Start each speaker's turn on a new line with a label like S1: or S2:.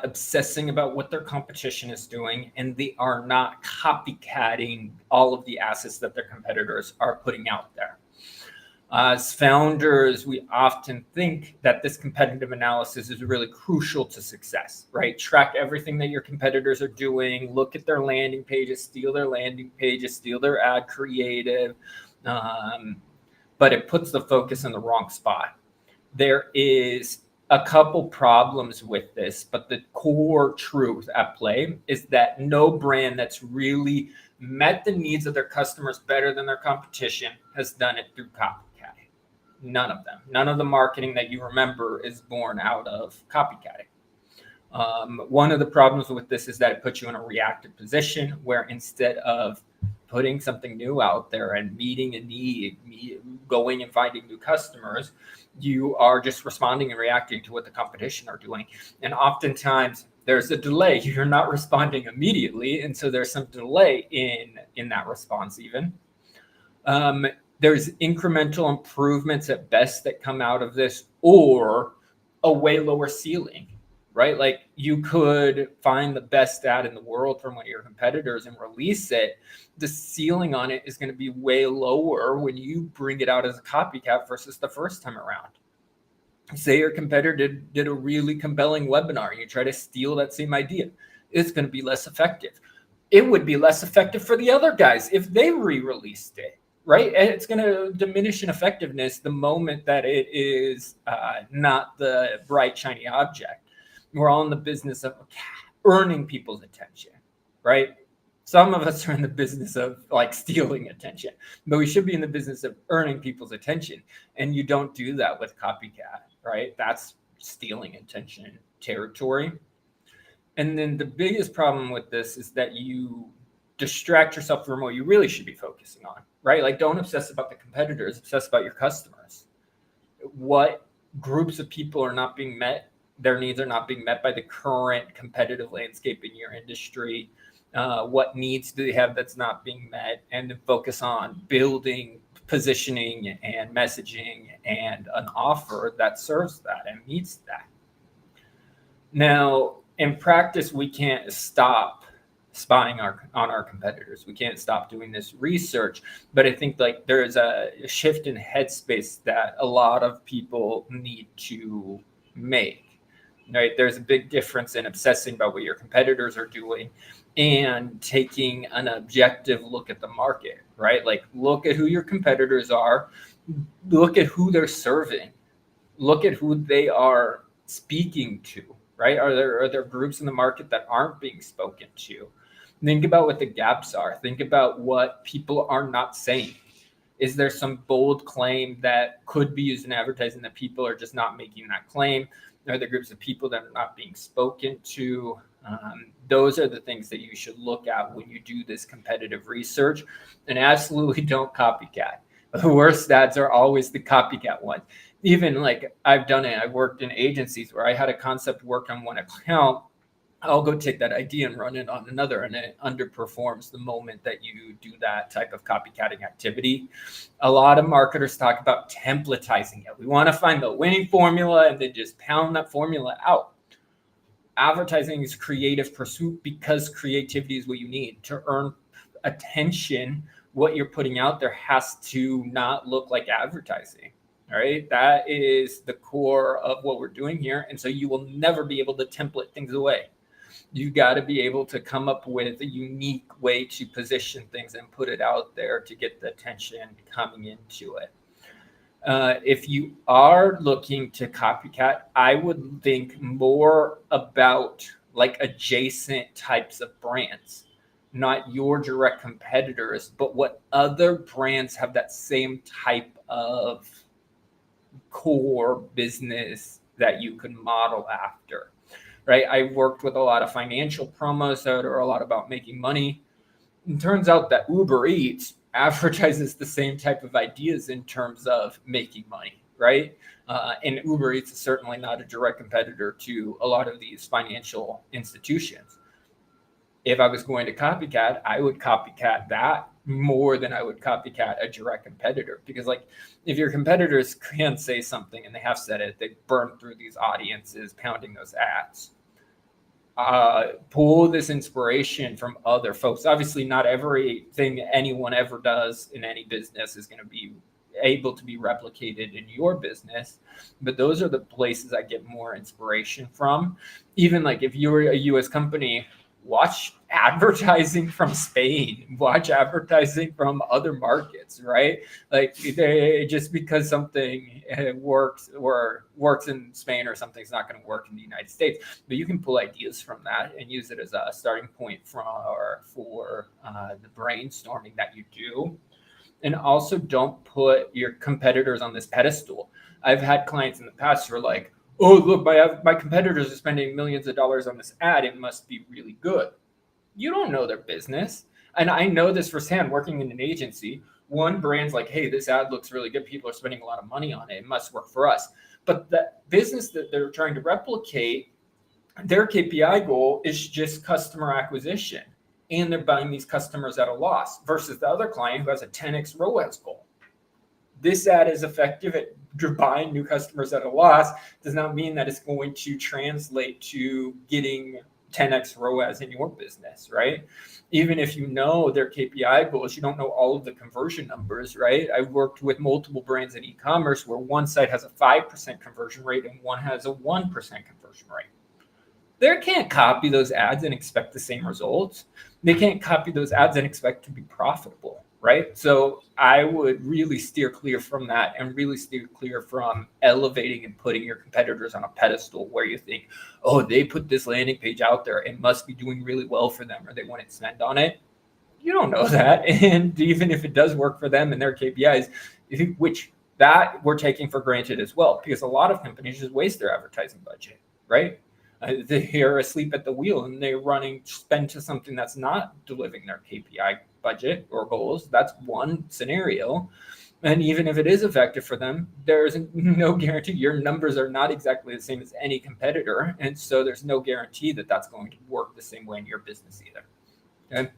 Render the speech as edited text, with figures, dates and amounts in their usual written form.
S1: obsessing about what their competition is doing, and they are not copycatting all of the assets that their competitors are putting out there. As founders, we often think that this competitive analysis is really crucial to success, right? Track everything that your competitors are doing, look at their landing pages, steal their landing pages, steal their ad creative. But it puts the focus in the wrong spot. There is a couple problems with this, but the core truth at play is that no brand that's really met the needs of their customers better than their competition has done it through copycatting. None of them. None of the marketing that you remember is born out of copycatting. One of the problems with this is that it puts you in a reactive position where instead of putting something new out there and meeting a need, going and finding new customers, you are just responding and reacting to what the competition are doing. And oftentimes there's a delay. You're not responding immediately. And so there's some delay in that response even. There's incremental improvements at best that come out of this, or a way lower ceiling, right? Like you could find the best ad in the world from one of your competitors and release it. The ceiling on it is going to be way lower when you bring it out as a copycat versus the first time around. Say your competitor did a really compelling webinar and you try to steal that same idea. It's going to be less effective. It would be less effective for the other guys if they re-released it. Right? And it's going to diminish in effectiveness the moment that it is not the bright, shiny object. We're all in the business of earning people's attention, right? Some of us are in the business of like stealing attention, but we should be in the business of earning people's attention. And you don't do that with copycat, right? That's stealing attention territory. And then the biggest problem with this is that you distract yourself from what you really should be focusing on, right? Like don't obsess about the competitors, obsess about your customers. What groups of people are not being met? Their needs are not being met by the current competitive landscape in your industry. What needs do they have that's not being met? And then focus on building positioning and messaging and an offer that serves that and meets that. Now, in practice, we can't stop spying on our competitors. We can't stop doing this research, but I think like there's a shift in headspace that a lot of people need to make, right? There's a big difference in obsessing about what your competitors are doing and taking an objective look at the market, right? Like look at who your competitors are, look at who they're serving, look at who they are speaking to, right? Are there groups in the market that aren't being spoken to? Think about what the gaps are. Think about what people are not saying. Is there some bold claim that could be used in advertising that people are just not making that claim? Are there groups of people that are not being spoken to? Those are the things that you should look at when you do this competitive research. And absolutely don't copycat. The worst ads are always the copycat ones. Even like I've done it. I've worked in agencies where I had a concept work on one account. I'll go take that idea and run it on another, and it underperforms the moment that you do that type of copycatting activity. A lot of marketers talk about templatizing it. We want to find the winning formula and then just pound that formula out. Advertising is creative pursuit because creativity is what you need to earn attention. What you're putting out there has to not look like advertising. All right. That is the core of what we're doing here. And so you will never be able to template things away. You got to be able to come up with a unique way to position things and put it out there to get the attention coming into it. If you are looking to copycat, I would think more about like adjacent types of brands, not your direct competitors, but what other brands have that same type of core business that you can model after. Right? I worked with a lot of financial promos that are a lot about making money. It turns out that Uber Eats advertises the same type of ideas in terms of making money, right? And Uber Eats is certainly not a direct competitor to a lot of these financial institutions. If I was going to copycat, I would copycat that more than I would copycat a direct competitor. Because like if your competitors can say something and they have said it, they burn through these audiences pounding those ads. pull this inspiration from other folks. Obviously, not everything anyone ever does in any business is going to be able to be replicated in your business, but those are the places I get more inspiration from. Even like if you're a US company, watch advertising from Spain, watch advertising from other markets, right? Like just because something works in Spain or something's not going to work in the United States, but you can pull ideas from that and use it as a starting point for the brainstorming that you do. And also don't put your competitors on this pedestal. I've had clients in the past who are like, oh, look, my competitors are spending millions of dollars on this ad. It must be really good. You don't know their business. And I know this firsthand working in an agency. One brand's like, hey, this ad looks really good. People are spending a lot of money on it. It must work for us. But the business that they're trying to replicate, their KPI goal is just customer acquisition. And they're buying these customers at a loss versus the other client who has a 10x ROAS goal. This ad is effective at buying new customers at a loss does not mean that it's going to translate to getting 10x ROAS in your business, right? Even if you know their KPI goals, you don't know all of the conversion numbers, right? I've worked with multiple brands in e-commerce where one site has a 5% conversion rate and one has a 1% conversion rate. They can't copy those ads and expect the same results. They can't copy those ads and expect to be profitable, right? So I would really steer clear from that and really steer clear from elevating and putting your competitors on a pedestal where you think, oh, they put this landing page out there. It must be doing really well for them or they want to spend on it. You don't know that. And even if it does work for them and their KPIs, which that we're taking for granted as well, because a lot of companies just waste their advertising budget, right? They're asleep at the wheel and they're spend to something that's not delivering their KPI budget or goals. That's one scenario. And even if it is effective for them, there's no guarantee. Your numbers are not exactly the same as any competitor. And so there's no guarantee that that's going to work the same way in your business either. Okay.